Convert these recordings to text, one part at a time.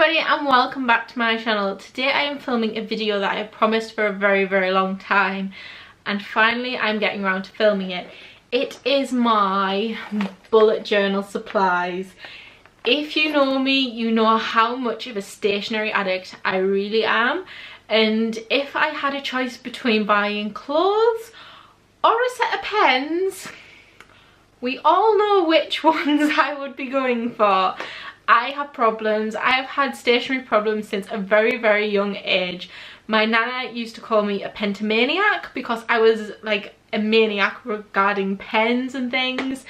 everybody and welcome back to my channel. Today I am filming a video that I have promised for a very long time, and finally I'm getting around to filming it. It is my bullet journal supplies. If you know me, you know how much of a stationery addict I really am, and if I had a choice between buying clothes or a set of pens, we all know which ones I would be going for. I have problems. I have had stationery problems since a very young age. My nana used to call me a pentamaniac because I was like a maniac regarding pens and things.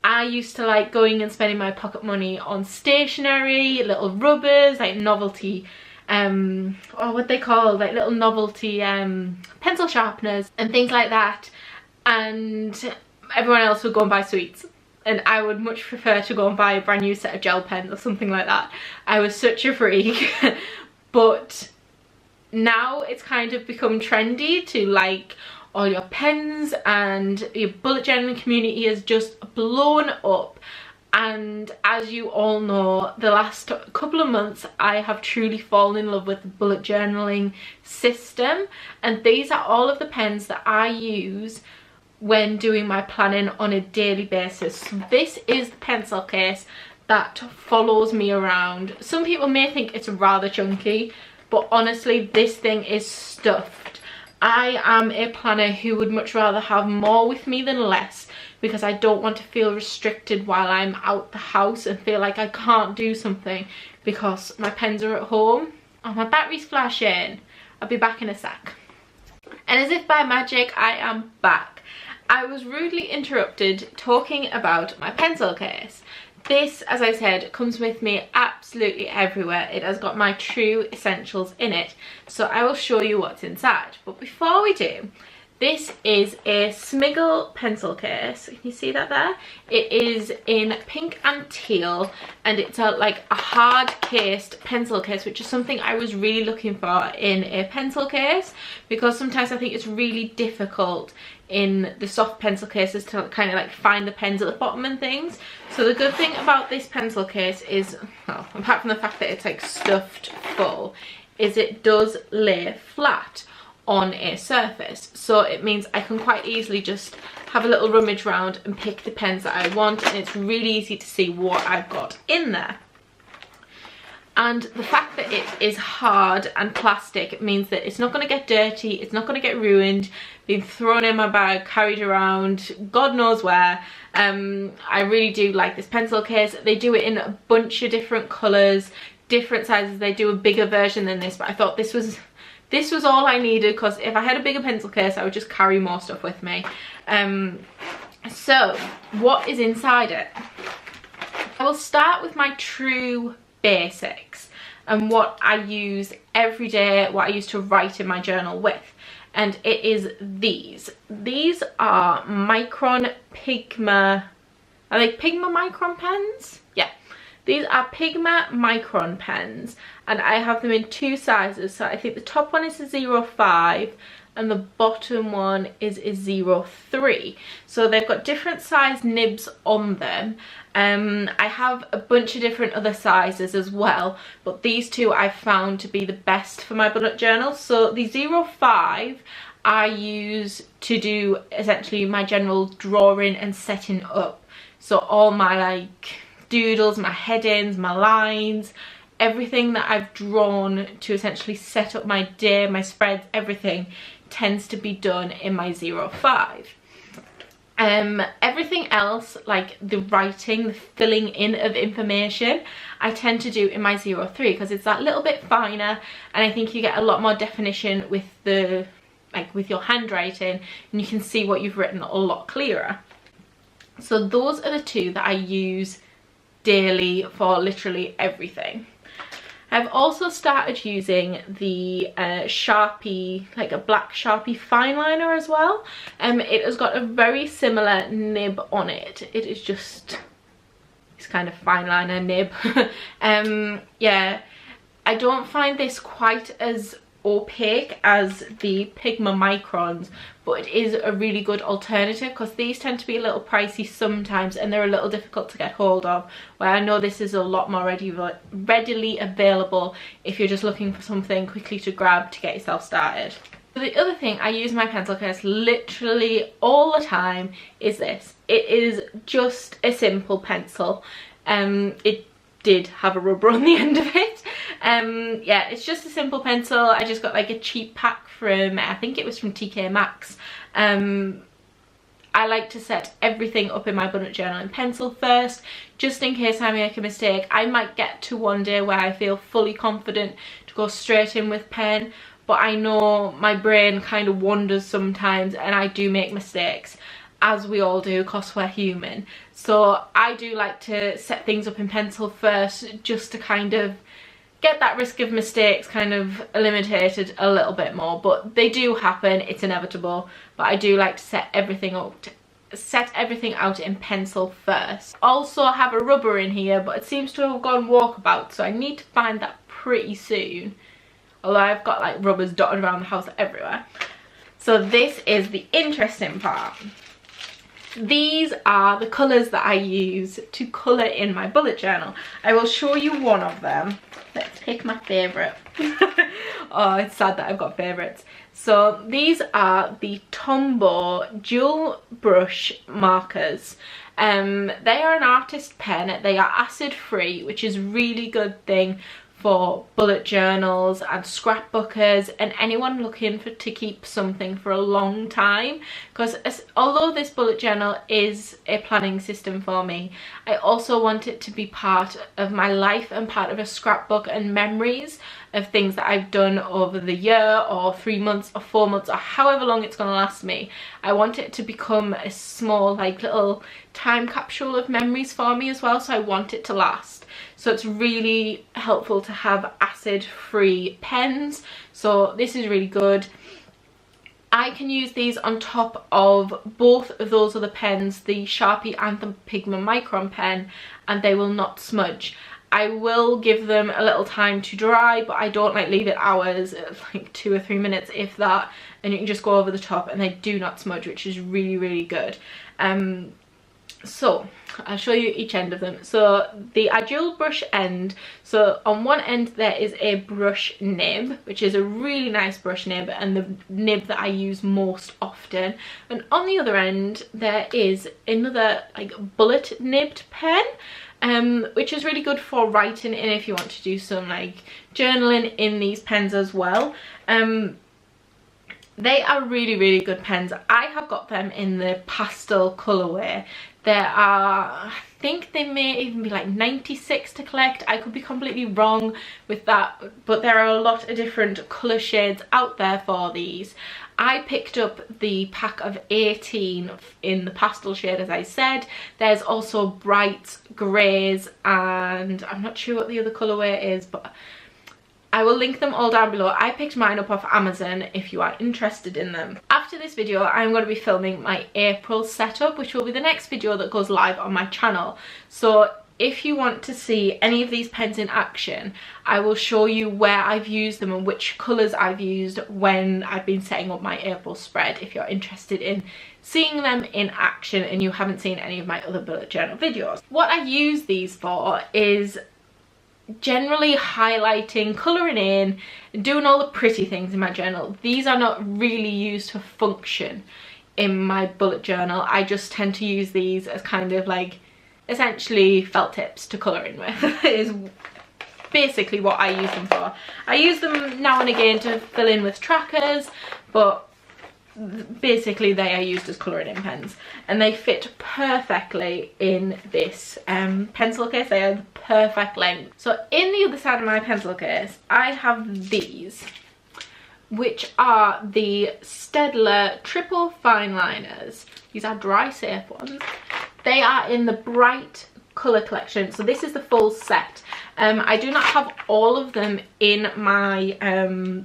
I used to like going and spending my pocket money on stationery, little rubbers, like novelty, what they call like little novelty pencil sharpeners and things like that, and everyone else would go and buy sweets. And I would much prefer to go and buy a brand new set of gel pens or something like that. I was such a freak. But now it's kind of become trendy to like all your pens, and your bullet journaling community has just blown up. And as you all know, the last couple of months I have truly fallen in love with the bullet journaling system. And these are all of the pens that I use when doing my planning on a daily basis. So this is the pencil case that follows me around. Some people may think it's rather chunky, but honestly this thing is stuffed. I am a planner who would much rather have more with me than less, because I don't want to feel restricted while I'm out the house and feel like I can't do something because my pens are at home. Oh, my battery's flashing. I'll be back in a sec. And as if by magic, I am back. I was rudely interrupted talking about my pencil case. This, as I said, comes with me absolutely everywhere. It has got my true essentials in it, so I will show you what's inside. But before we do, this is a Smiggle pencil case. Can you see that there? It is in pink and teal, and it's like a hard cased pencil case, which is something I was really looking for in a pencil case, because sometimes I think it's really difficult in the soft pencil cases to kind of like find the pens at the bottom and things. So the good thing about this pencil case is, well, apart from the fact that it's like stuffed full, is it does lay flat on a surface. So it means I can quite easily just have a little rummage round and pick the pens that I want, and it's really easy to see what I've got in there. And the fact that it is hard and plastic, it means that it's not going to get dirty, it's not going to get ruined, being thrown in my bag, carried around, God knows where. I really do like this pencil case. They do it in a bunch of different colours, different sizes. They do a bigger version than this, but I thought this was all I needed, because if I had a bigger pencil case I would just carry more stuff with me. So what is inside it? I will start with my true basics and what I use every day, what I use to write in my journal with, and it is these. These are Micron Pigma, are they Pigma Micron pens? Yeah. These are Pigma Micron pens, and I have them in two sizes. So I think the top one is a 05 and the bottom one is a 03. So they've got different size nibs on them. I have a bunch of different other sizes as well, but these two I found to be the best for my bullet journal. So the 05 I use to do essentially my general drawing and setting up. So all my like doodles, my headings, my lines, everything that I've drawn to essentially set up my day, my spreads, everything tends to be done in my 05. Everything else, like the writing, the filling in of information, I tend to do in my 03, because it's that little bit finer, and I think you get a lot more definition with the, like with your handwriting, and you can see what you've written a lot clearer. So those are the two that I use daily for literally everything. I've also started using the Sharpie, like a black Sharpie fine liner as well. It has got a very similar nib on it. It is just this kind of fine liner nib. Yeah, I don't find this quite as opaque as the Pigma Microns, but it is a really good alternative because these tend to be a little pricey sometimes and they're a little difficult to get hold of, where I know this is a lot more readily available if you're just looking for something quickly to grab to get yourself started. The other thing I use my pencil case literally all the time is this. It is just a simple pencil. It did have a rubber on the end of it. Yeah, it's just a simple pencil. I just got like a cheap pack from, I think it was from TK Maxx. I like to set everything up in my bullet journal in pencil first, just in case I make a mistake. I might get to one day where I feel fully confident to go straight in with pen, but I know my brain kind of wanders sometimes and I do make mistakes, as we all do because we're human. So I do like to set things up in pencil first, just to kind of get that risk of mistakes kind of eliminated a little bit more. But they do happen, it's inevitable, but I do like to set everything out in pencil first. Also I have a rubber in here, but it seems to have gone walkabout, so I need to find that pretty soon, although I've got like rubbers dotted around the house everywhere. So this is the interesting part. These are the colours that I use to colour in my bullet journal. I will show you one of them. Let's pick my favourite. Oh, it's sad that I've got favourites. So these are the Tombow dual brush markers. They are an artist pen. They are acid free, which is a really good thing for bullet journals and scrapbookers and anyone looking to keep something for a long time, because although this bullet journal is a planning system for me, I also want it to be part of my life and part of a scrapbook and memories of things that I've done over the year or 3 months or 4 months or however long it's going to last me. I want it to become a small like little time capsule of memories for me as well, so I want it to last. So it's really helpful to have acid-free pens. So this is really good. I can use these on top of both of those other pens, the Sharpie and the Pigma Micron pen, and they will not smudge. I will give them a little time to dry, but I don't like leave it hours, like 2 or 3 minutes if that, and you can just go over the top and they do not smudge, which is really, really good. So I'll show you each end of them. So the dual brush end, so on one end there is a brush nib, which is a really nice brush nib and the nib that I use most often, and on the other end there is another like bullet nibbed pen, which is really good for writing in if you want to do some like journaling in these pens as well. They are really, really good pens. I have got them in the pastel colourway. There are, I think they may even be like 96 to collect. I could be completely wrong with that, but there are a lot of different colour shades out there for these. I picked up the pack of 18 in the pastel shade, as I said. There's also bright greys, and I'm not sure what the other colourway is, but I will link them all down below. I picked mine up off Amazon if you are interested in them. After this video, I'm going to be filming my April setup, which will be the next video that goes live on my channel. So if you want to see any of these pens in action, I will show you where I've used them and which colours I've used when I've been setting up my April spread, if you're interested in seeing them in action and you haven't seen any of my other bullet journal videos. What I use these for is generally highlighting, colouring in, doing all the pretty things in my journal. These are not really used for function in my bullet journal. I just tend to use these as kind of like essentially felt tips to colour in with is basically what I use them for. I use them now and again to fill in with trackers, but basically they are used as colouring in pens, and they fit perfectly in this pencil case. They are the perfect length. So in the other side of my pencil case I have these, which are the Staedtler triple fine liners. These are dry safe ones. They are in the bright colour collection, so this is the full set, I do not have all of them in my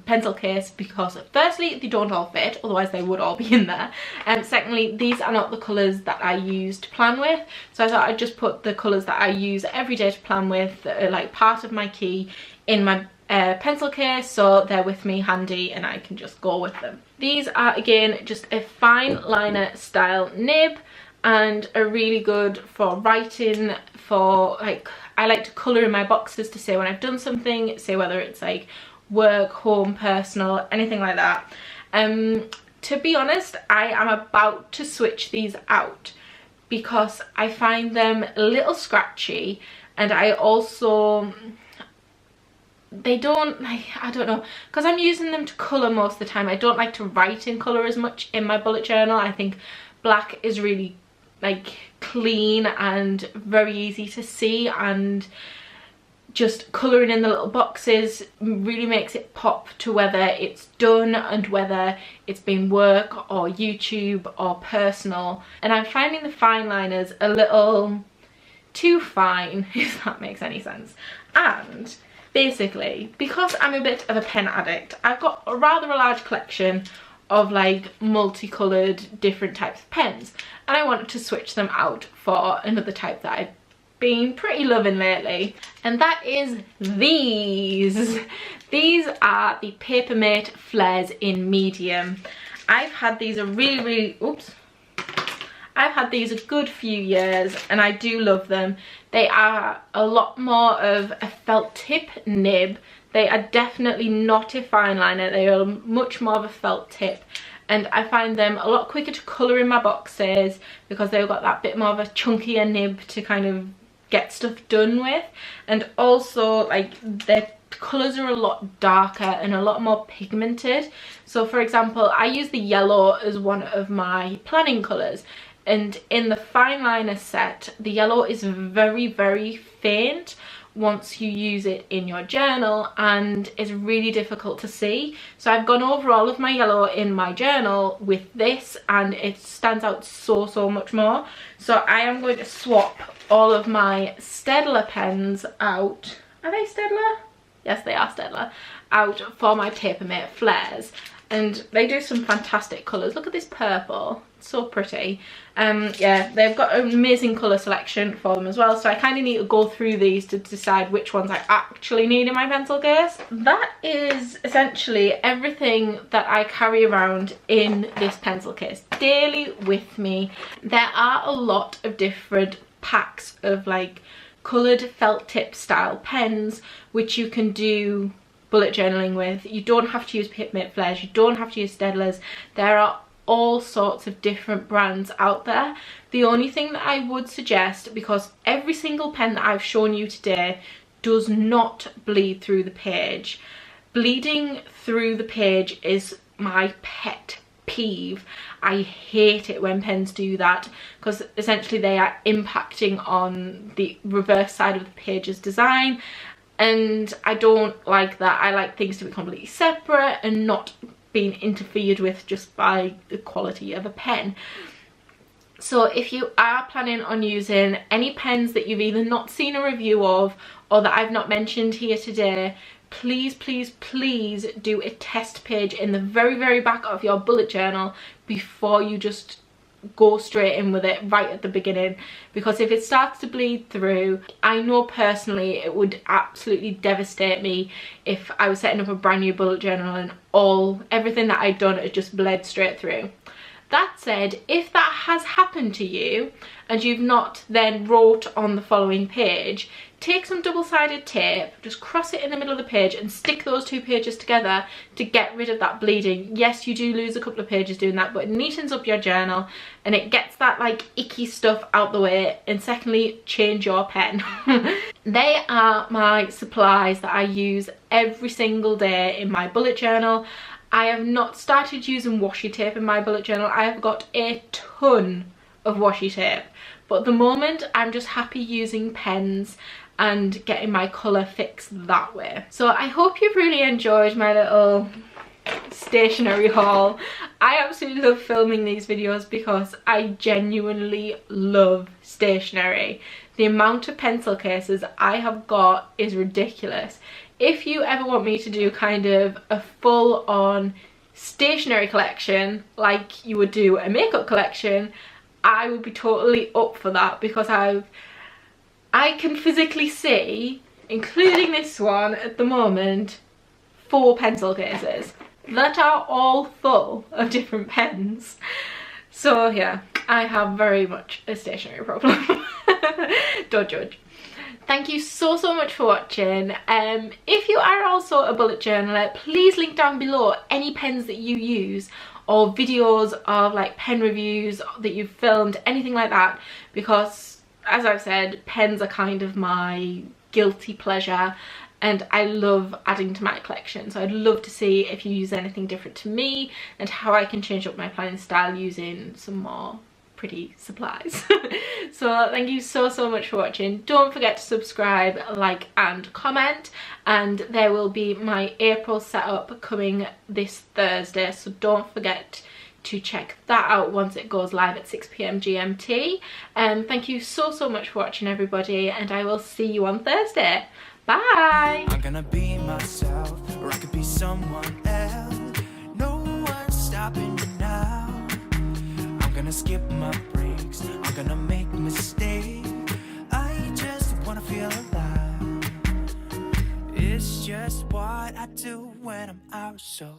pencil case because firstly they don't all fit, otherwise they would all be in there, and secondly these are not the colours that I use to plan with, so I thought I'd just put the colours that I use every day to plan with that are like part of my key in my pencil case, so they're with me handy and I can just go with them. These are again just a fine liner style nib and are really good for writing, for like, I like to colour in my boxes to say when I've done something, say whether it's like work, home, personal, anything like that. To be honest, I am about to switch these out because I find them a little scratchy, and I also, they don't, like, I don't know, because I'm using them to colour most of the time. I don't like to write in colour as much in my bullet journal. I think black is really like clean and very easy to see, and just colouring in the little boxes really makes it pop to whether it's done and whether it's been work or YouTube or personal. And I'm finding the fine liners a little too fine, if that makes any sense. And basically, because I'm a bit of a pen addict, I've got a rather large collection of like multicoloured different types of pens, and I wanted to switch them out for another type that I've been pretty loving lately, and that is these. These are the Papermate Flares in medium. I've had these I've had these a good few years and I do love them. They are a lot more of a felt tip nib. They are definitely not a fine liner, they are much more of a felt tip, and I find them a lot quicker to colour in my boxes because they've got that bit more of a chunkier nib to kind of get stuff done with, and also like their colours are a lot darker and a lot more pigmented. So for example, I use the yellow as one of my planning colours, and in the fine liner set the yellow is very, very faint once you use it in your journal, and is really difficult to see. So I've gone over all of my yellow in my journal with this and it stands out so much more. So I am going to swap all of my Staedtler pens out. Are they Staedtler? Yes, they are Staedtler. Out for my Papermate Flares, and they do some fantastic colours. Look at this purple, it's so pretty. Yeah, they've got an amazing colour selection for them as well, so I kind of need to go through these to decide which ones I actually need in my pencil case. That is essentially everything that I carry around in this pencil case daily with me. There are a lot of different packs of like coloured felt tip style pens which you can do bullet journaling with. You don't have to use Papermate Flares, you don't have to use Staedtlers. There are all sorts of different brands out there. The only thing that I would suggest, because every single pen that I've shown you today does not bleed through the page. Bleeding through the page is my pet peeve. I hate it when pens do that because essentially they are impacting on the reverse side of the page's design, and I don't like that. I like things to be completely separate and not being interfered with just by the quality of a pen. So if you are planning on using any pens that you've either not seen a review of or that I've not mentioned here today, please do a test page in the very back of your bullet journal before you just go straight in with it right at the beginning, because if it starts to bleed through, I know personally it would absolutely devastate me if I was setting up a brand new bullet journal and everything that I'd done had just bled straight through. That said, if that has happened to you and you've not then wrote on the following page, take some double-sided tape, just cross it in the middle of the page and stick those two pages together to get rid of that bleeding. Yes, you do lose a couple of pages doing that, but it neatens up your journal and it gets that like icky stuff out the way. And secondly, change your pen. They are my supplies that I use every single day in my bullet journal. I have not started using washi tape in my bullet journal. I have got a ton of washi tape, but at the moment I'm just happy using pens and getting my colour fixed that way. So I hope you've really enjoyed my little stationery haul. I absolutely love filming these videos because I genuinely love stationery. The amount of pencil cases I have got is ridiculous. If you ever want me to do kind of a full-on stationery collection like you would do a makeup collection, I would be totally up for that, because I can physically see, including this one at the moment, 4 pencil cases that are all full of different pens. So yeah, I have very much a stationery problem. Don't judge. Thank you so much for watching. If you are also a bullet journaler, please link down below any pens that you use, or videos of like pen reviews that you've filmed, anything like that, because as I've said, pens are kind of my guilty pleasure and I love adding to my collection. So I'd love to see if you use anything different to me and how I can change up my planning style using some more pretty supplies. So thank you so much for watching. Don't forget to subscribe, like and comment, and there will be my April setup coming this Thursday, so don't forget to check that out once it goes live at 6 PM GMT. Thank you so much for watching, everybody, and I will see you on Thursday. Bye. I'm gonna be myself, or I could be someone else. No one's stopping me now. I'm gonna skip my breaks, I'm gonna make mistakes. I just wanna feel alive. It's just what I do when I'm out, so